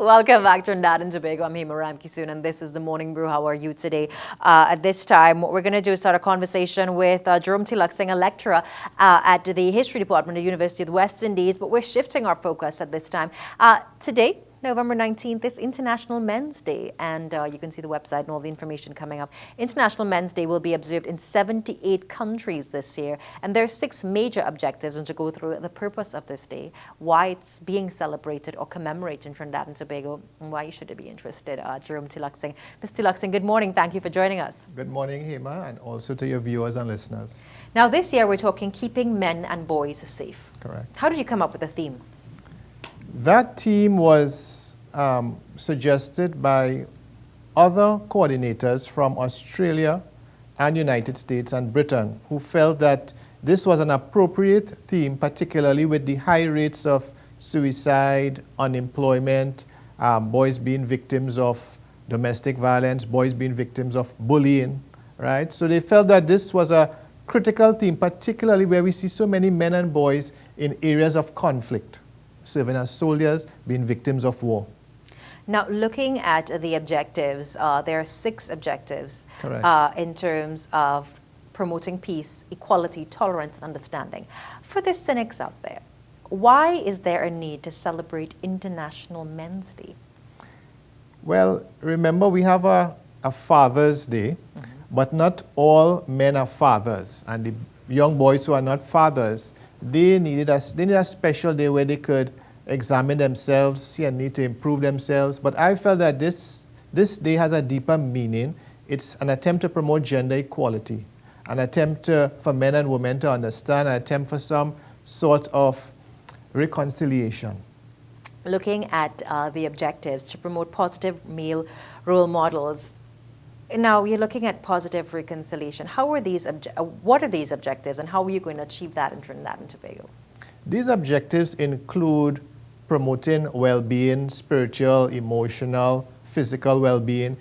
Welcome back to Trinidad and Tobago. I'm Hema Ramkisoon, and this is the Morning Brew. How are you today? At this time, what we're going to do is start a conversation with Jerome Tilak-Singh, a lecturer at the History Department at the University of the West Indies, but we're shifting our focus at this time. Today, November 19th is International Men's Day, and you can see the website and all the information coming up. International Men's Day will be observed in 78 countries this year, and there are 6 major objectives, and to go through the purpose of this day, why it's being celebrated or commemorated in Trinidad and Tobago, and why you should be interested. Jerome Tilak-Singh. Mr. Tilak-Singh, good morning. Thank you for joining us. Good morning, Hema, and also to your viewers and listeners. Now, this year we're talking keeping men and boys safe. Correct. How did you come up with the theme? That theme was suggested by other coordinators from Australia and United States and Britain who felt that this was an appropriate theme, particularly with the high rates of suicide, unemployment, boys being victims of domestic violence, boys being victims of bullying, right? So they felt that this was a critical theme, particularly where we see so many men and boys in areas of conflict, serving as soldiers, being victims of war. Now, looking at the objectives, there are 6 objectives in terms of promoting peace, equality, tolerance, and understanding. For the cynics out there, why is there a need to celebrate International Men's Day? Well, remember we have a Father's Day, but not all men are fathers. And the young boys who are not fathers, they needed a special day where they could examine themselves, see a need to improve themselves. But I felt that this day has a deeper meaning. It's an attempt to promote gender equality, an attempt for men and women to understand, an attempt for some sort of reconciliation. Looking at the objectives to promote positive male role models. Now, you're looking at positive reconciliation. What are these objectives, and how are you going to achieve that in Trinidad and Tobago? These objectives include promoting well-being, spiritual, emotional, physical well-being,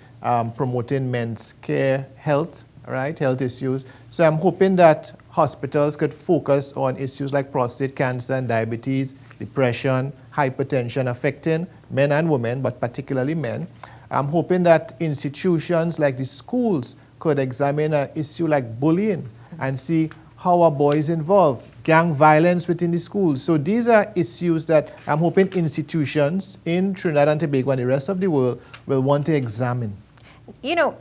promoting men's care, health issues. So I'm hoping that hospitals could focus on issues like prostate cancer and diabetes, depression, hypertension affecting men and women, but particularly men. I'm hoping that institutions like the schools could examine an issue like bullying and see how are boys involved, gang violence within the schools. So these are issues that I'm hoping institutions in Trinidad and Tobago and the rest of the world will want to examine. You know,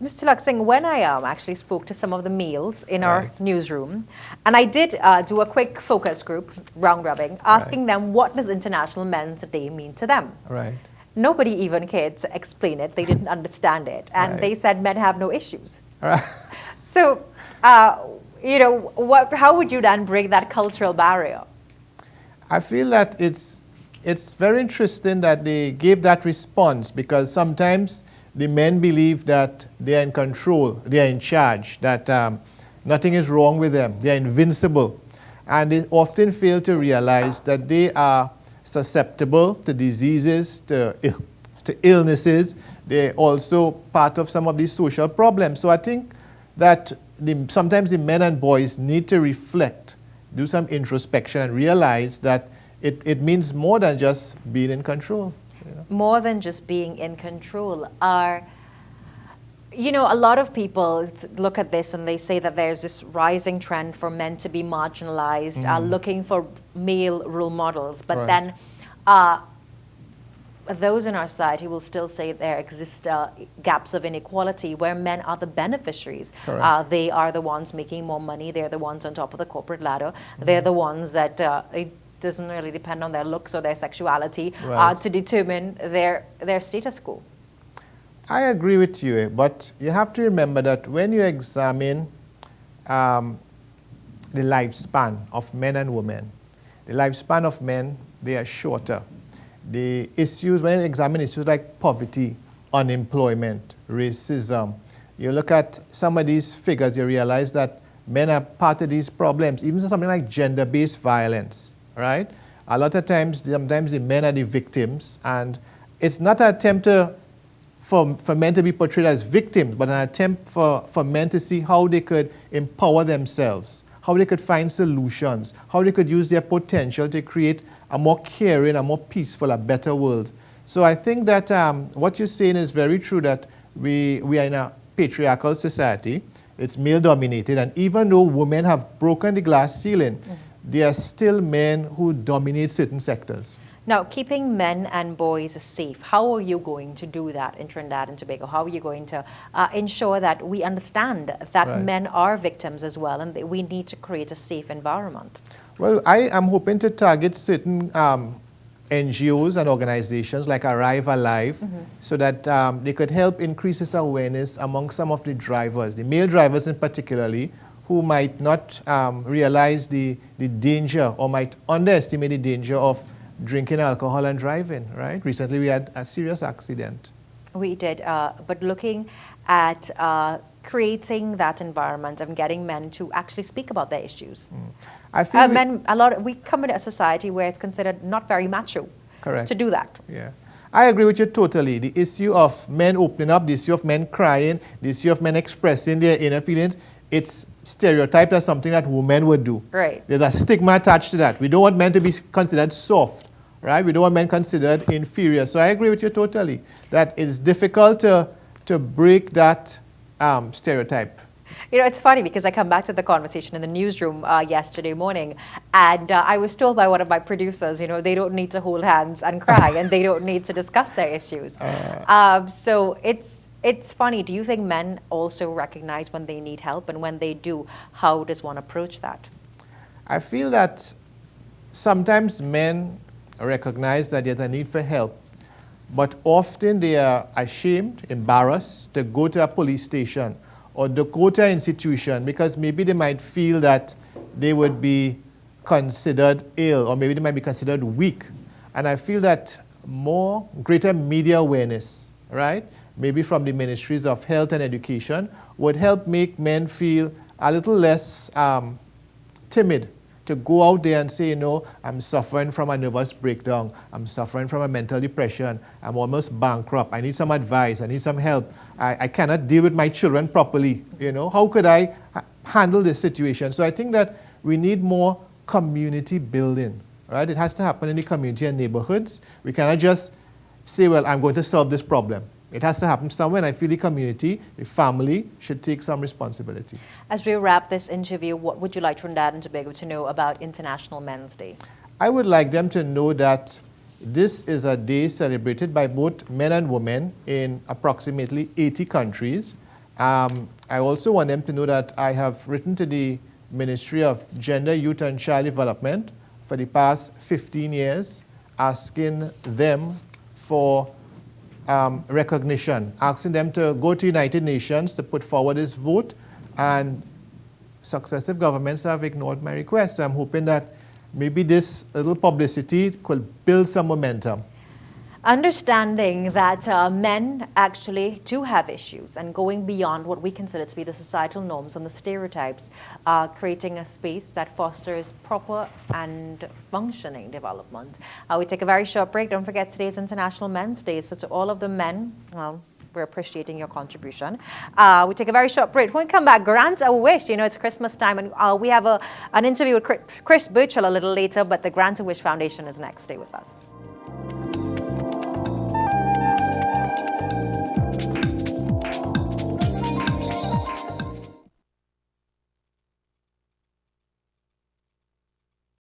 Mr. Tilak-Singh, when I actually spoke to some of the males in our newsroom, and I did do a quick focus group, round rubbing, asking them what does International Men's Day mean to them. Right. Nobody even cared to explain it. They didn't understand it. And they said men have no issues. So, you know, how would you then break that cultural barrier? I feel that it's very interesting that they gave that response, because sometimes the men believe that they are in control, they are in charge, that nothing is wrong with them, they are invincible. And they often fail to realize that they are susceptible to diseases, to illnesses. They're also part of some of these social problems. So I think that sometimes the men and boys need to reflect, do some introspection, and realize that it means more than just being in control. You know? More than just being in control. You know, a lot of people look at this and they say that there's this rising trend for men to be marginalized, looking for male role models. But then those in our society will still say there exist gaps of inequality where men are the beneficiaries. They are the ones making more money. They're the ones on top of the corporate ladder. They're the ones that it doesn't really depend on their looks or their sexuality to determine their status quo. I agree with you, but you have to remember that when you examine the lifespan of men and women, the lifespan of men, they are shorter. The issues, when you examine issues like poverty, unemployment, racism, you look at some of these figures, you realize that men are part of these problems, even something like gender-based violence, right? A lot of times, sometimes the men are the victims, and it's not an attempt for men to be portrayed as victims, but an attempt for men to see how they could empower themselves, how they could find solutions, how they could use their potential to create a more caring, a more peaceful, a better world. So I think that what you're saying is very true, that we are in a patriarchal society. It's male-dominated, and even though women have broken the glass ceiling, there are still men who dominate certain sectors. Now, keeping men and boys safe, how are you going to do that in Trinidad and Tobago? How are you going to ensure that we understand that Right. men are victims as well, and that we need to create a safe environment? Well, I am hoping to target certain NGOs and organizations like Arrive Alive, so that they could help increase this awareness among some of the drivers, the male drivers in particularly, who might not realize the danger, or might underestimate the danger of drinking alcohol and driving, right? Recently we had a serious accident. We did, but looking at creating that environment and getting men to actually speak about their issues. I feel We come in a society where it's considered not very macho Correct. to do that. Yeah, I agree with you totally. The issue of men opening up, the issue of men crying, the issue of men expressing their inner feelings, it's stereotyped as something that women would do. Right. There's a stigma attached to that. We don't want men to be considered soft, right? We don't want men considered inferior. So I agree with you totally that it's difficult to break that stereotype. You know, it's funny because I come back to the conversation in the newsroom yesterday morning, and I was told by one of my producers, you know, they don't need to hold hands and cry, and they don't need to discuss their issues. So it's funny. Do you think men also recognize when they need help, and when they do, how does one approach that? I feel that sometimes men recognize that there's a need for help, but often they are ashamed, embarrassed to go to a police station or to go to an institution, because maybe they might feel that they would be considered ill, or maybe they might be considered weak. And I feel that greater media awareness, right, maybe from the ministries of health and education, would help make men feel a little less timid to go out there and say, you know, I'm suffering from a nervous breakdown, I'm suffering from a mental depression, I'm almost bankrupt, I need some advice, I need some help, I cannot deal with my children properly, you know, how could I handle this situation? So I think that we need more community building, right? It has to happen in the community and neighborhoods. We cannot just say, well, I'm going to solve this problem. It has to happen somewhere, and I feel the community, the family, should take some responsibility. As we wrap this interview, what would you like Trinidad and Tobago to know about International Men's Day? I would like them to know that this is a day celebrated by both men and women in approximately 80 countries. I also want them to know that I have written to the Ministry of Gender, Youth and Child Development for the past 15 years, asking them for recognition, asking them to go to United Nations to put forward this vote, and successive governments have ignored my request. So I'm hoping that maybe this little publicity could build some momentum. Understanding that men actually do have issues, and going beyond what we consider to be the societal norms and the stereotypes, creating a space that fosters proper and functioning development. We take a very short break. Don't forget today's International Men's Day. So to all of the men, well, we're appreciating your contribution. We take a very short break. When we come back, grant a wish. You know, it's Christmas time, and we have an interview with Chris Burchell a little later, but the Grant a Wish Foundation is next. Stay with us.